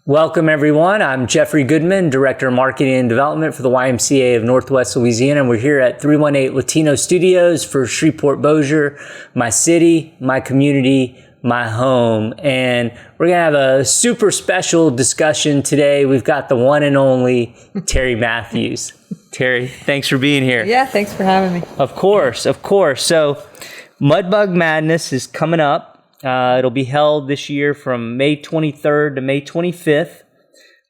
Welcome, everyone. I'm Jeffrey Goodman, Director of Marketing and Development for the YMCA of Northwest Louisiana. And we're here at 318 Latino Studios for Shreveport-Bossier, my city, my community, my home. And we're going to have a super special discussion today. We've got the one and only Terri Matthews. Terri, thanks for being here. Yeah, thanks for having me. Of course. So Mudbug Madness is coming up. It'll be held this year from May 23rd to May 25th.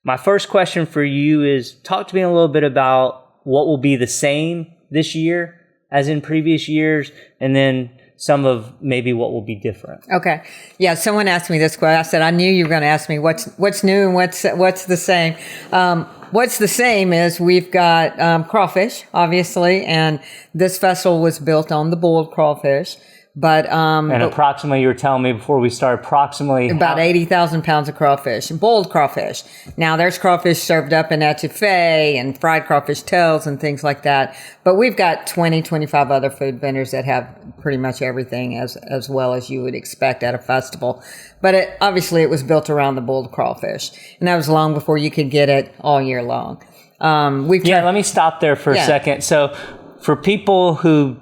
My first question for you is, talk to me a little bit about what will be the same this year as in previous years, and then some of maybe what will be different. Okay. Yeah, someone asked me this question. I said, I knew you were going to ask me what's new and what's the same. What's the same is we've got crawfish, obviously, and this festival was built on the boiled crawfish. But approximately, you were telling me before we started, approximately about 80,000 pounds of crawfish, boiled crawfish. Now there's crawfish served up in etouffee and fried crawfish tails and things like that. But we've got 25 other food vendors that have pretty much everything as well as you would expect at a festival. But obviously it was built around the boiled crawfish, and that was long before you could get it all year long. Let me stop there for a second. So for people who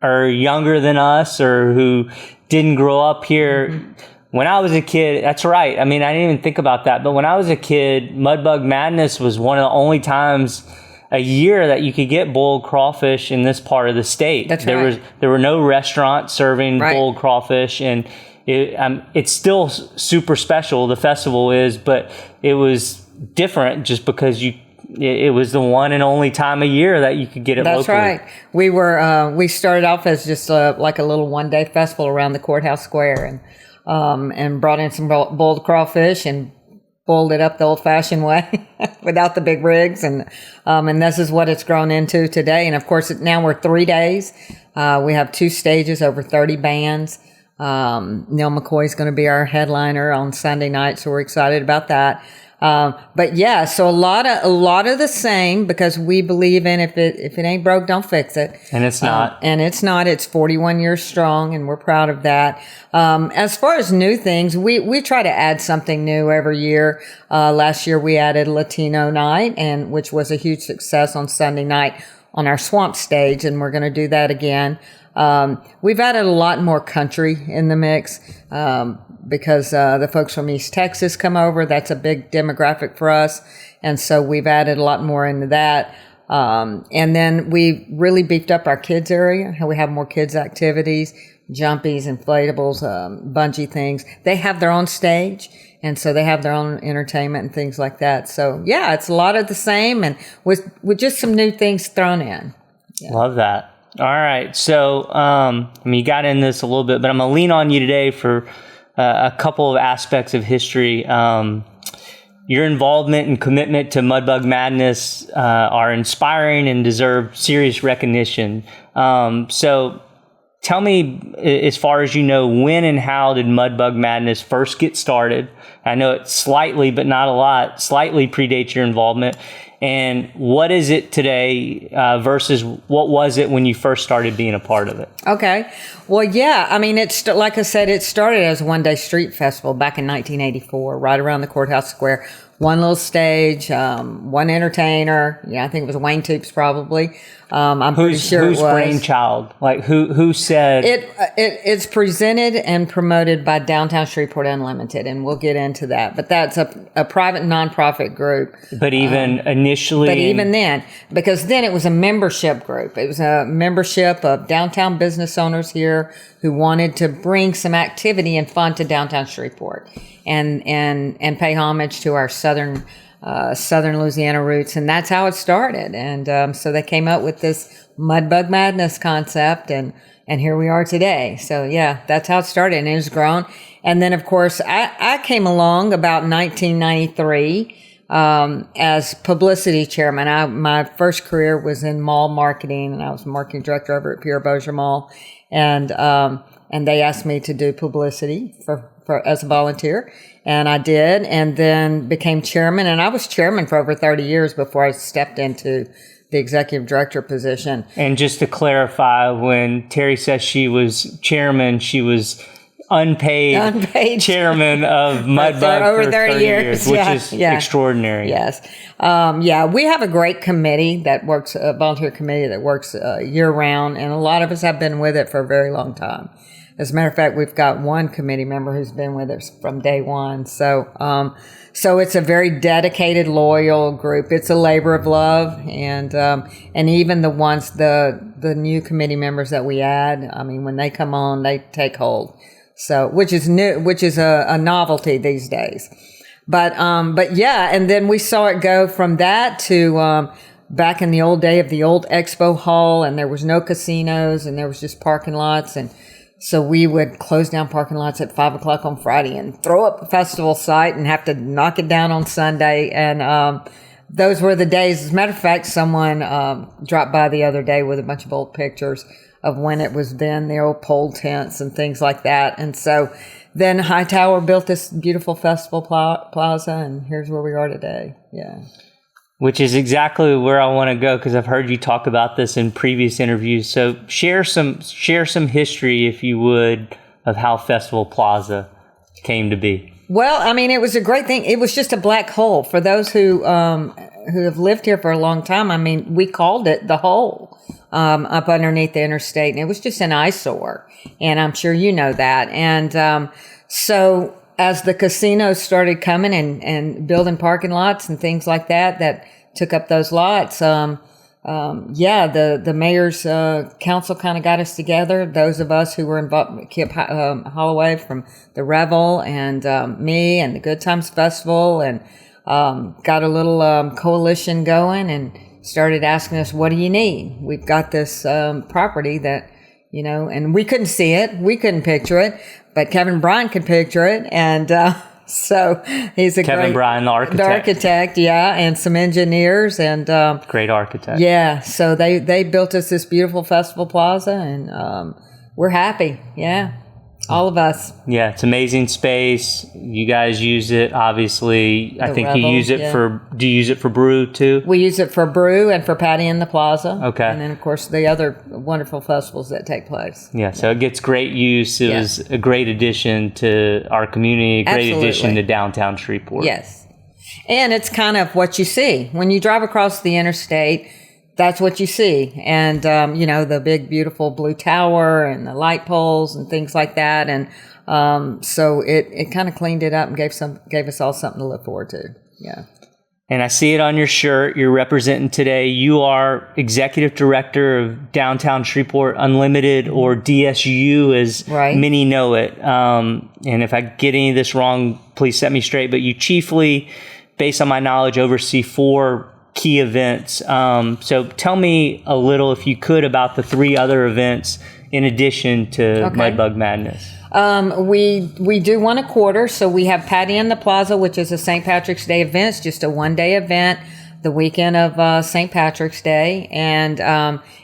are younger than us or who didn't grow up here, when I was a kid, that's right. I mean, I didn't even think about that. But when I was a kid, Mudbug Madness was one of the only times a year that you could get boiled crawfish in this part of the state. That's right. There were no restaurants serving boiled crawfish, and it's still super special. The festival is, but it was different just because it was the one and only time of year that you could get it locally. That's right. We started off as just like a little one-day festival around the courthouse square, and brought in some boiled crawfish and boiled it up the old-fashioned way without the big rigs, and this is what it's grown into today. And of course, now we're 3 days. We have 2 stages, over 30 bands. Neil McCoy's going to be our headliner on Sunday night, so we're excited about that. But yeah, so a lot of the same, because we believe in if it ain't broke, don't fix it. And it's not. It's 41 years strong, and we're proud of that. As far as new things, we try to add something new every year. Last year we added Latino night, which was a huge success on Sunday night on our swamp stage, and we're going to do that again. We've added a lot more country in the mix, because the folks from East Texas come over. That's a big demographic for us. And so we've added a lot more into that. And then we really beefed up our kids area. We have more kids activities, jumpies, inflatables, bungee things. They have their own stage, and so they have their own entertainment and things like that. So yeah, it's a lot of the same, and with just some new things thrown in. Yeah. Love that. All right. So, you got in this a little bit, but I'm going to lean on you today for a couple of aspects of history. Your involvement and commitment to Mudbug Madness are inspiring and deserve serious recognition. So tell me, as far as you know, when and how did Mudbug Madness first get started? I know it slightly, but not a lot, slightly predates your involvement. And what is it today versus what was it when you first started being a part of it? Okay. Well, yeah. I mean, like I said, it started as a one-day street festival back in 1984, right around the courthouse square. One little stage, one entertainer. Yeah, I think it was Wayne Toops probably. I'm pretty sure it was. Whose brainchild? Like who said? It's presented and promoted by Downtown Shreveport Unlimited, and we'll get into that. But that's a private nonprofit group. But even initially. But even then, because then it was a membership group. It was a membership of downtown business owners here who wanted to bring some activity and fun to downtown Shreveport, and pay homage to our southern Louisiana roots, and that's how it started. And so they came up with this Mudbug Madness concept, and here we are today. So yeah, that's how it started, and it has grown. And then of course I came along about 1993 as publicity chairman. My first career was in mall marketing, and I was marketing director over at Pierre Bossier Mall, and they asked me to do publicity for as a volunteer. And I did, and then became chairman. And I was chairman for over 30 years before I stepped into the executive director position. And just to clarify, when Terri says she was chairman, she was unpaid chairman of Mudbug over for 30 years, which is extraordinary. Yes. We have a great committee that works, a volunteer committee that works year round, and a lot of us have been with it for a very long time. As a matter of fact, we've got one committee member who's been with us from day one. So it's a very dedicated, loyal group. It's a labor of love, and even the new committee members that we add, I mean, when they come on, they take hold. So, which is new, which is a novelty these days. But yeah, and then we saw it go from that to, back in the old day of the old expo hall, and there was no casinos, and there was just parking lots. And so we would close down parking lots at 5:00 on Friday and throw up a festival site and have to knock it down on Sunday. And, those were the days. As a matter of fact, someone, dropped by the other day with a bunch of old pictures of when it was then, the old pole tents and things like that. And so then Hightower built this beautiful festival plaza, and here's where we are today. Yeah. Which is exactly where I want to go, because I've heard you talk about this in previous interviews. So share some history, if you would, of how Festival Plaza came to be. Well, I mean, it was a great thing. It was just a black hole. For those who have lived here for a long time, I mean, we called it the hole. Up underneath the interstate, and it was just an eyesore, and I'm sure you know that. And so as the casinos started coming and building parking lots and things like that took up those lots, the mayor's council kind of got us together. Those of us who were involved, Kip Holloway from the Revel, and me, and the Good Times Festival, and got a little coalition going, and started asking us, what do you need? We've got this property that, and we couldn't see it. We couldn't picture it, but Kevin Bryan could picture it. And so he's a Kevin Bryan, the architect. The architect, yeah, and some engineers. And great architect. Yeah, so they built us this beautiful festival plaza, and we're happy, yeah. All of us. Yeah, it's amazing space. You guys use it, obviously. I think Revel, you use it do you use it for brew too? We use it for brew and for patty in the plaza. Okay. And then, of course, the other wonderful festivals that take place. Yeah, so it gets great use. It was a great addition to our community, a great addition to downtown Shreveport. Yes. And it's kind of what you see. When you drive across the interstate, that's what you see. And, the big, beautiful blue tower and the light poles and things like that. And so it kind of cleaned it up and gave us all something to look forward to. Yeah. And I see it on your shirt. You're representing today. You are Executive Director of Downtown Shreveport Unlimited, or DSU as many know it. And if I get any of this wrong, please set me straight. But you chiefly, based on my knowledge, oversee 4 key events. So tell me a little, if you could, about the 3 other events in addition to Mudbug Madness. We do one a quarter. So we have Patty in the Plaza, which is a St. Patrick's Day event. It's just a one-day event, the weekend of St. Patrick's Day, and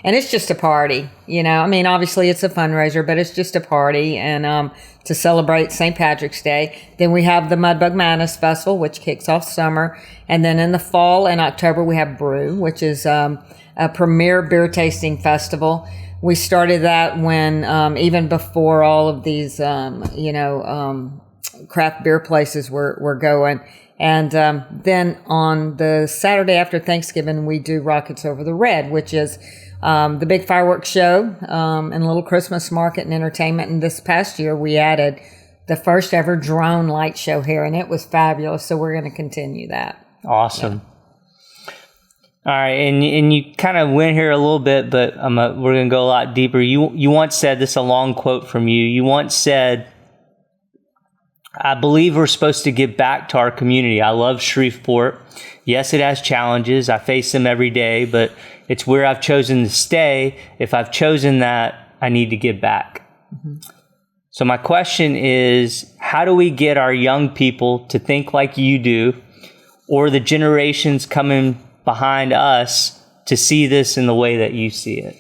it's just a party. I mean, obviously it's a fundraiser, but it's just a party, and to celebrate St. Patrick's Day. Then we have the Mudbug Madness Festival, which kicks off summer, and then in the fall and October we have Brew, which is a premier beer tasting festival. We started that when even before all of these craft beer places were going. And then on the Saturday after Thanksgiving, we do Rockets Over the Red, which is the big fireworks show and a little Christmas market and entertainment. And this past year, we added the first ever drone light show here, and it was fabulous. So we're going to continue that. Awesome. Yeah. All right, and you kind of went here a little bit, but we're going to go a lot deeper. You once said, this is a long quote from you. You once said, I believe we're supposed to give back to our community. I love Shreveport. Yes, it has challenges. I face them every day, but it's where I've chosen to stay. If I've chosen that, I need to give back. Mm-hmm. So my question is, how do we get our young people to think like you do, or the generations coming behind us to see this in the way that you see it?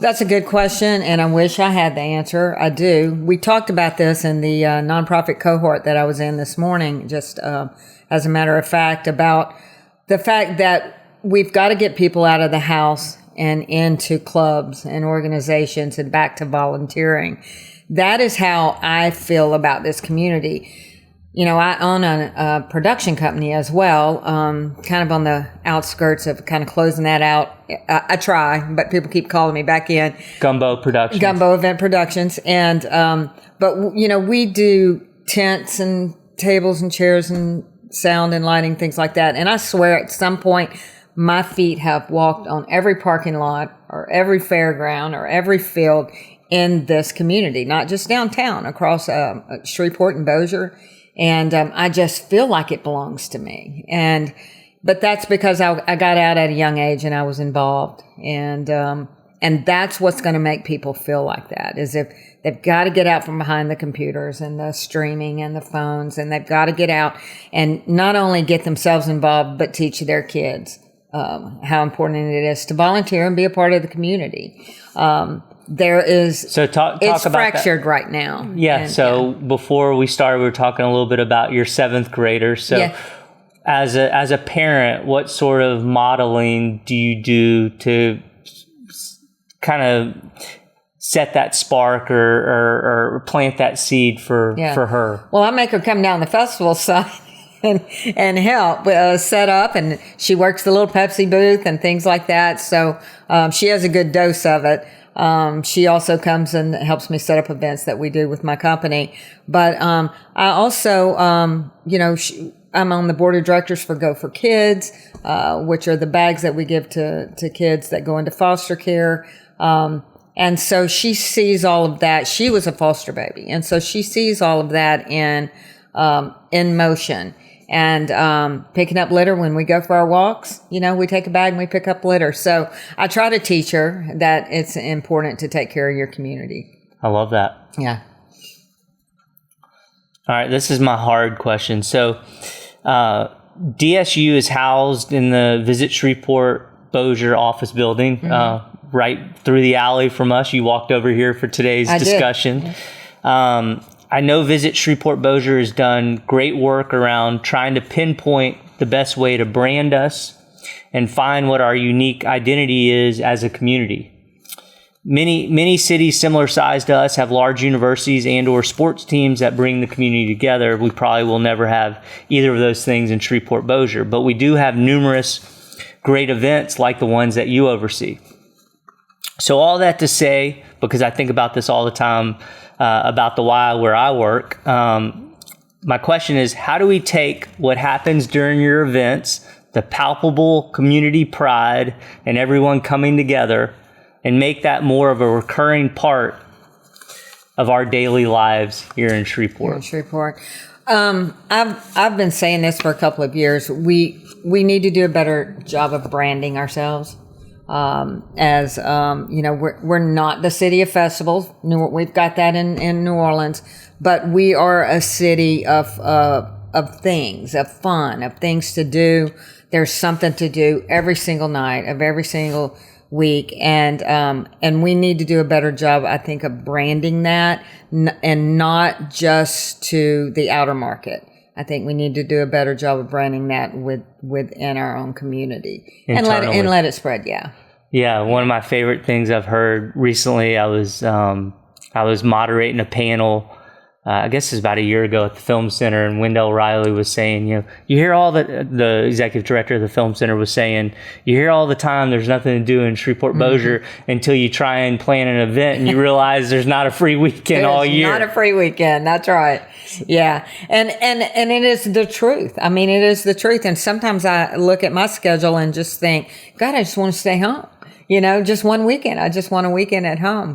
That's a good question, and I wish I had the answer. I do. We talked about this in the nonprofit cohort that I was in this morning, just as a matter of fact, about the fact that we've got to get people out of the house and into clubs and organizations and back to volunteering. that is how I feel about this community. You know, I own a production company as well, kind of on the outskirts of kind of closing that out. I try, but people keep calling me back in. Gumbo Productions. Gumbo Event Productions. And, but, you know, we do tents and tables and chairs and sound and lighting, things like that. And I swear at some point, my feet have walked on every parking lot or every fairground or every field in this community, not just downtown, across Shreveport and Bossier. And I just feel like it belongs to me. But that's because I got out at a young age and I was involved. And that's what's going to make people feel like that, is if they've got to get out from behind the computers and the streaming and the phones, and they've got to get out and not only get themselves involved, but teach their kids how important it is to volunteer and be a part of the community. There is, so talk it's about fractured that right now. Yeah. Before we started, we were talking a little bit about your 7th graders. So as a parent, what sort of modeling do you do to kind of set that spark or plant that seed for her? Well, I make her come down the festival side and help set up, and she works the little Pepsi booth and things like that. So she has a good dose of it. She also comes and helps me set up events that we do with my company. But I also, I'm on the board of directors for Go for Kids, which are the bags that we give to kids that go into foster care. And so she sees all of that. She was a foster baby, and so she sees all of that in motion. And picking up litter when we go for our walks, we take a bag and we pick up litter. So I try to teach her that it's important to take care of your community. I love that. Yeah. All right, this is my hard question. So DSU is housed in the Visit Shreveport-Bossier office building, right through the alley from us. You walked over here for today's discussion. I know Visit Shreveport-Bossier has done great work around trying to pinpoint the best way to brand us and find what our unique identity is as a community. Many cities similar size to us have large universities and or sports teams that bring the community together. We probably will never have either of those things in Shreveport-Bossier, but we do have numerous great events like the ones that you oversee. So all that to say, because I think about this all the time, about the Y where I work. My question is, how do we take what happens during your events, the palpable community pride and everyone coming together, and make that more of a recurring part of our daily lives here in Shreveport? I've been saying this for a couple of years. We need to do a better job of branding ourselves. We're not the city of festivals. We've got that in New Orleans, but we are a city of things, of fun, of things to do. There's something to do every single night of every single week. And we need to do a better job, I think, of branding that and not just to the outer market. I think we need to do a better job of branding that within our own community and let it spread. Yeah. Yeah. One of my favorite things I've heard recently, I was moderating a panel, I guess it was about a year ago at the Film Center, and Wendell Riley was saying, you hear all the executive director of the Film Center was saying, you hear all the time there's nothing to do in Shreveport-Bossier until you try and plan an event and you realize there's not a free weekend all year. Not a free weekend. That's right. Yeah. And it is the truth. I mean, it is the truth. And sometimes I look at my schedule and just think, God, I just want to stay home. Just one weekend. I just want a weekend at home.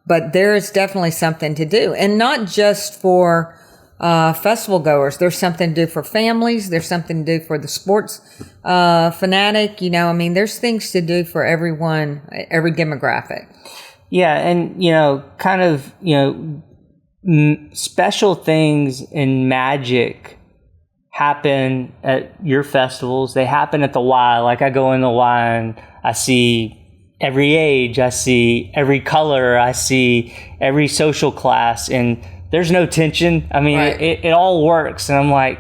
But there is definitely something to do, and not just for festival goers. There's something to do for families. There's something to do for the sports fanatic. There's things to do for everyone, every demographic. Yeah, and special things and magic happen at your festivals. They happen at the Y. Like I go in the Y and I see every age, I see every color, I see every social class, and there's no tension. I mean, right. it all works. And I'm like,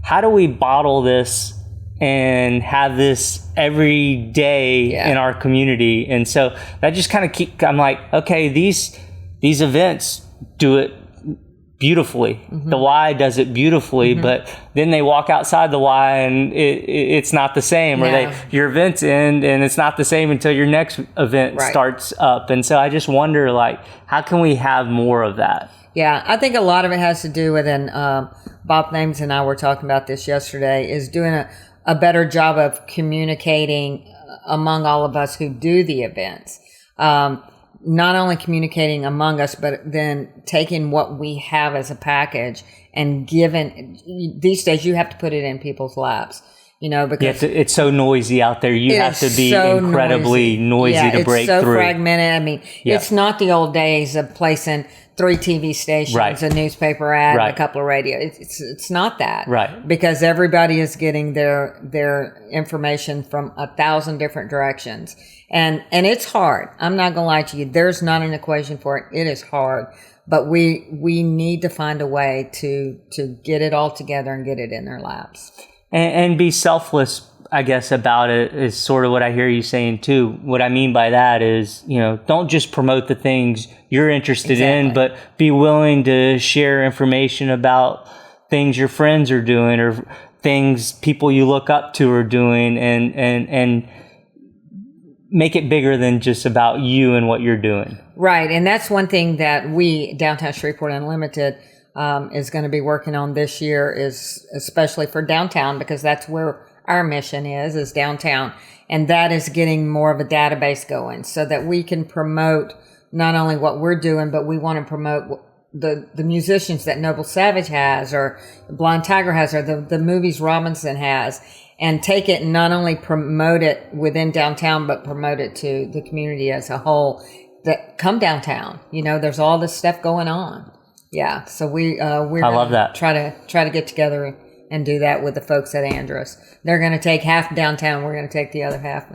how do we bottle this and have this every day in our community? And so that just kind of I'm like, okay, these these events do it beautifully. The Y does it beautifully, but then they walk outside the Y and it's not the same. Or your events end and it's not the same until your next event starts up. And so I just wonder, like, how can we have more of that? Yeah, I think a lot of it has to do with, and Bob Thames and I were talking about this yesterday, is doing a better job of communicating among all of us who do the events. Not only communicating among us, but then taking what we have as a package and these days you have to put it in people's laps, because it's so noisy out there. You have to be so incredibly noisy to break through. It's so fragmented. I mean, it's not the old days of placing 3 TV stations, a newspaper ad, and a couple of radio. It's not that. Right. Because everybody is getting their information from 1,000 different directions. And it's hard. I'm not going to lie to you. There's not an equation for it. It is hard. But we need to find a way to get it all together and get it in their laps. And be selfless, I guess, about it is sort of what I hear you saying too. What I mean by that is, don't just promote the things you're interested in, but be willing to share information about things your friends are doing or things people you look up to are doing, and make it bigger than just about you and what you're doing. Right. And that's one thing that we, Downtown Shreveport Unlimited, is going to be working on this year, is especially for downtown, because that's where our mission is downtown. And that is getting more of a database going so that we can promote not only what we're doing, but we want to promote the musicians that Noble Savage has, or Blind Tiger has, or the movies Robinson has, and take it and not only promote it within downtown, but promote it to the community as a whole. That come downtown, there's all this stuff going on. Yeah, so we're I love that. Try to get together and do that with the folks at Andrus. They're going to take half downtown. We're going to take the other half.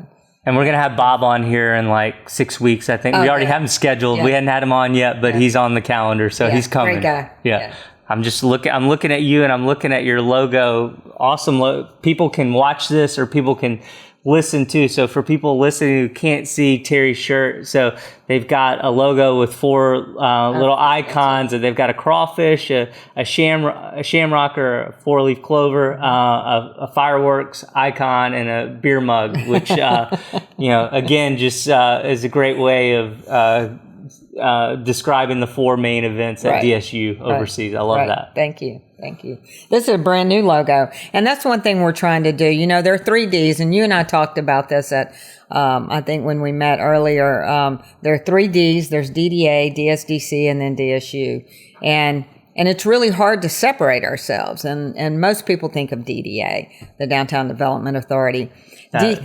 And we're going to have Bob on here in like 6 weeks, I think. We already have him scheduled. Yeah. We hadn't had him on yet, but he's on the calendar, so he's coming. Great guy. Yeah. I'm looking at you and I'm looking at your logo. Awesome. People can watch this or people can listen to. So for people listening who can't see Terri's shirt, so they've got a logo with 4 little icons, and they've got a crawfish, a shamrock or a 4-leaf clover, a fireworks icon, and a beer mug, which again just is a great way of describing the 4 main events that DSU oversees. I love that. Thank you. This is a brand new logo. And that's one thing we're trying to do. There are 3 Ds, and you and I talked about this at, I think when we met earlier. There are 3 Ds. There's DDA, DSDC, and then DSU. And it's really hard to separate ourselves. And most people think of DDA, the Downtown Development Authority.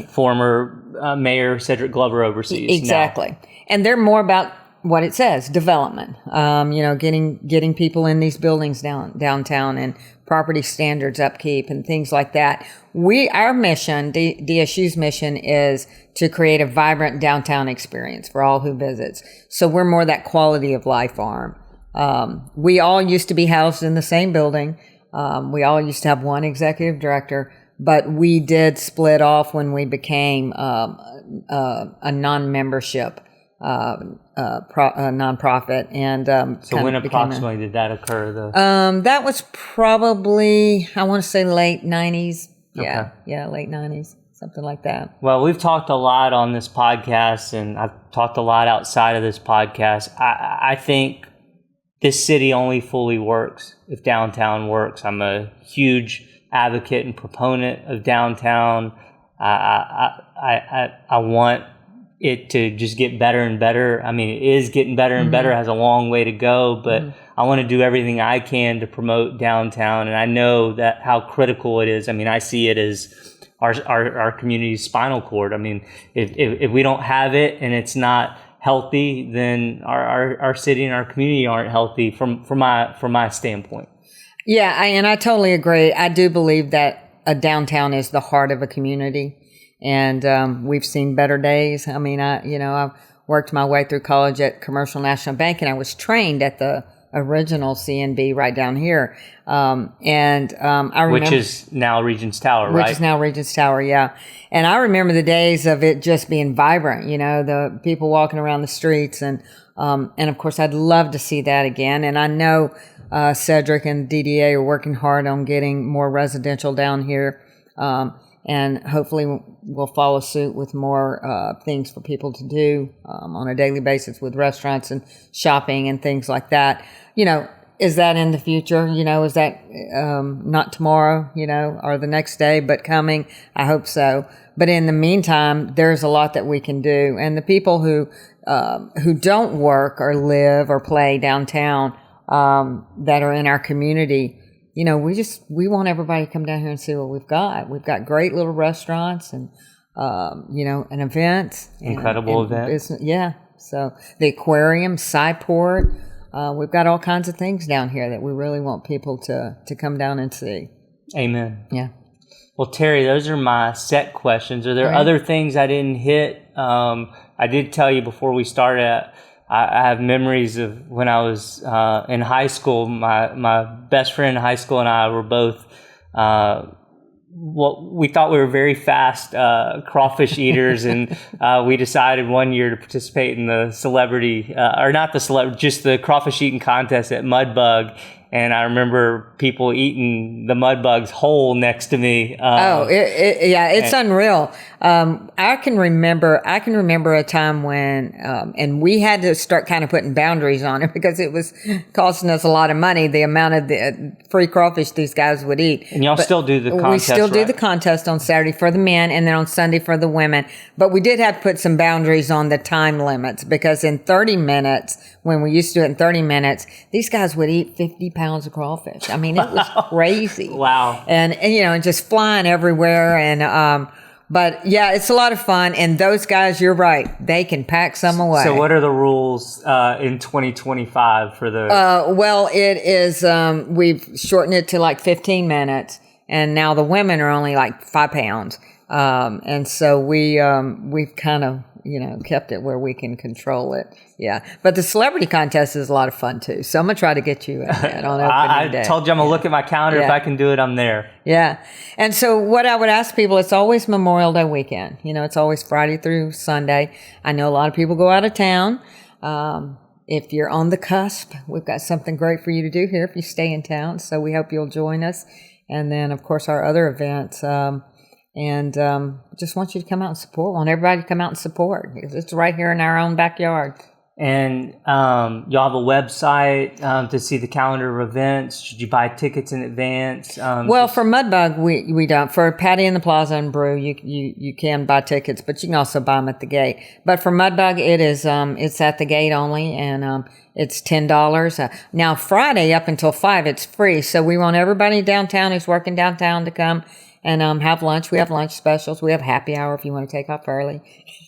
Former Mayor Cedric Glover oversees. Exactly. Now. And they're more about what it says, development, getting people in these buildings downtown, and property standards upkeep and things like that. Our mission, DSU's mission, is to create a vibrant downtown experience for all who visits. So we're more that quality of life arm. We all used to be housed in the same building. We all used to have one executive director, but we did split off when we became a non-membership nonprofit, and so when approximately did that occur? That was probably, I want to say, late 90s. Yeah, late 90s, something like that. Well, we've talked a lot on this podcast, and I've talked a lot outside of this podcast. I think this city only fully works if downtown works. I'm a huge advocate and proponent of downtown. I want it to just get better and better. I mean, it is getting better and better, has a long way to go, but I want to do everything I can to promote downtown. And I know that how critical it is. I mean, I see it as our community's spinal cord. I mean, if we don't have it and it's not healthy, then our city and our community aren't healthy from my standpoint. Yeah, and I totally agree. I do believe that a downtown is the heart of a community. And we've seen better days. I mean, I worked my way through college at Commercial National Bank, and I was trained at the original CNB right down here. I remember, which is now Regents Tower, right? Which is now Regents Tower, yeah. And I remember the days of it just being vibrant. The people walking around the streets and And of course, I'd love to see that again. And I know Cedric and DDA are working hard on getting more residential down here. And hopefully we'll follow suit with more things for people to do on a daily basis with restaurants and shopping and things like that. Is that in the future? Is that not tomorrow, or the next day, but coming? I hope so. But in the meantime, there's a lot that we can do. And the people who don't work or live or play downtown that are in our community, we want everybody to come down here and see what we've got. We've got great little restaurants and, and events. Incredible events. Yeah. So the aquarium, Cyport, we've got all kinds of things down here that we really want people to come down and see. Amen. Yeah. Well, Terri, those are my set questions. Are there other things I didn't hit? I did tell you before we started, I have memories of when I was in high school. My best friend in high school and I were both we thought we were very fast crawfish eaters, and we decided one year to participate in the celebrity, or not the celebrity, just the crawfish eating contest at Mudbug. And I remember people eating the mud bugs whole next to me. It's unreal. I can remember a time when, and we had to start kind of putting boundaries on it because it was costing us a lot of money, the amount of the free crawfish these guys would eat. And y'all still do the contest, We still do the contest on Saturday for the men and then on Sunday for the women. But we did have to put some boundaries on the time limits because in 30 minutes, when we used to do it in 30 minutes, these guys would eat 50 pounds of crawfish. I mean, it was crazy. Wow. And just flying everywhere. And, but yeah, it's a lot of fun. And those guys, you're right. They can pack some away. So what are the rules, in 2025 for the? Well, it is, we've shortened it to like 15 minutes and now the women are only like 5 pounds. And so we've kind of, kept it where we can control it. Yeah. But the celebrity contest is a lot of fun too. So I'm going to try to get you in that on opening day. I told you I'm going to look at my calendar. If I can do it, I'm there. Yeah. And so what I would ask people, it's always Memorial Day weekend. It's always Friday through Sunday. I know a lot of people go out of town. If you're on the cusp, we've got something great for you to do here if you stay in town. So we hope you'll join us. And then, of course, our other events. And just want you to come out and support. Want everybody to come out and support. It's right here in our own backyard. And y'all have a website to see the calendar of events. Should you buy tickets in advance? For Mudbug, we don't. For Patty in the Plaza and Brew, you can buy tickets, but you can also buy them at the gate. But for Mudbug, it is it's at the gate only, and it's $10. Now Friday up until 5, it's free. So we want everybody downtown who's working downtown to come and have lunch. We have lunch specials. We have happy hour if you want to take off early.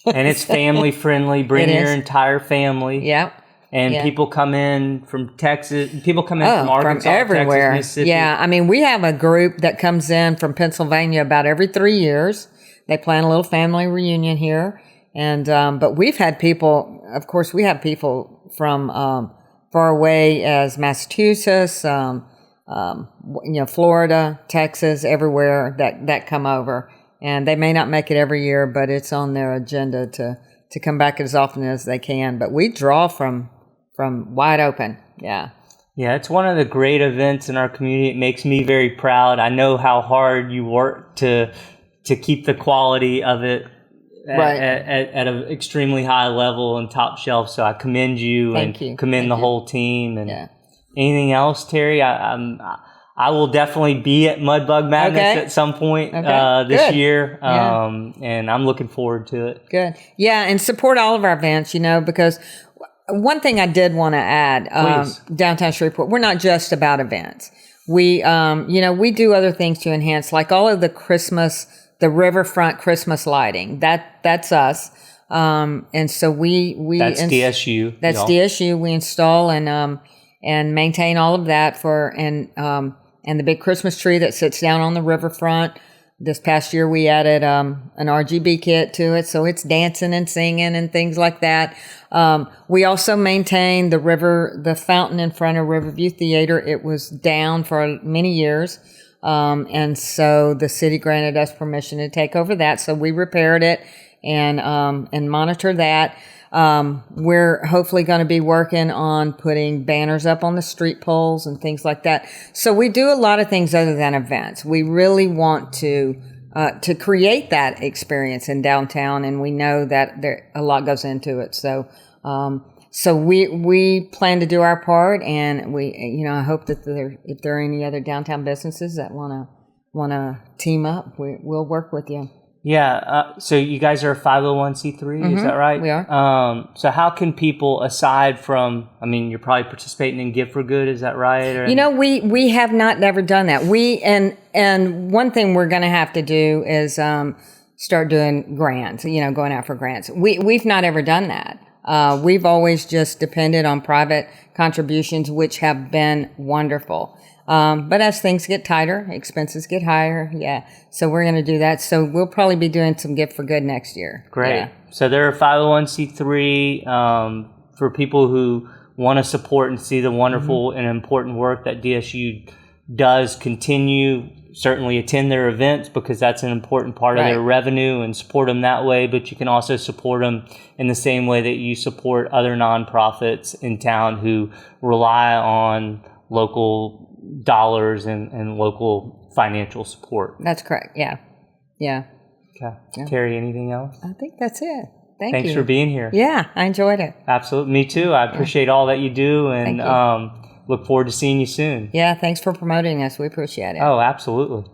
And it's family friendly. Bring your entire family. Yep. And people come in from Texas. People come in from Arkansas, from everywhere. Texas, Mississippi. Yeah, I mean, we have a group that comes in from Pennsylvania about every 3 years. They plan a little family reunion here. And but we've had people, of course, we have people from far away as Massachusetts, Florida, Texas, everywhere that come over. And they may not make it every year, but it's on their agenda to come back as often as they can. But we draw from wide open. Yeah. Yeah, it's one of the great events in our community. It makes me very proud. I know how hard you work to keep the quality of it at an extremely high level and top shelf. So I commend you. Thank you. Commend the whole team. And anything else, Terri? I will definitely be at Mudbug Madness at some point this year, and I'm looking forward to it. Good. Yeah, and support all of our events, because one thing I did want to add, downtown Shreveport, we're not just about events. We, we do other things to enhance, like all of the riverfront Christmas lighting. That's us. And so we that's DSU. That's DSU. We install and maintain all of that and the big Christmas tree that sits down on the riverfront. This past year, we added an RGB kit to it, so it's dancing and singing and things like that. We also maintain the fountain in front of Riverview Theater. It was down for many years, and so the city granted us permission to take over that. So we repaired it and monitor that. We're hopefully going to be working on putting banners up on the street poles and things like that. So we do a lot of things other than events. We really want to create that experience in downtown, and we know that a lot goes into it. So, we plan to do our part, and I hope that if there are any other downtown businesses that want to team up, we'll work with you. Yeah. So you guys are a 501c3, is that right? We are. So how can people, aside from, you're probably participating in Give for Good, is that right? Or, we have never done that. And one thing we're going to have to do is start doing grants, going out for grants. We've not ever done that. We've always just depended on private contributions, which have been wonderful. But as things get tighter, expenses get higher. Yeah. So we're going to do that. So we'll probably be doing some Gift for Good next year. Great. Yeah. So they're a 501c3 for people who want to support and see the wonderful and important work that DSU does. Continue, certainly attend their events because that's an important part of their revenue, and support them that way. But you can also support them in the same way that you support other nonprofits in town who rely on local dollars and local financial support. That's correct. Yeah. Yeah. Okay. Yeah. Terri, anything else? I think that's it. Thanks for being here. Yeah, I enjoyed it. Absolutely. Me too. I appreciate all that you do, and look forward to seeing you soon. Yeah, thanks for promoting us. We appreciate it. Oh, absolutely.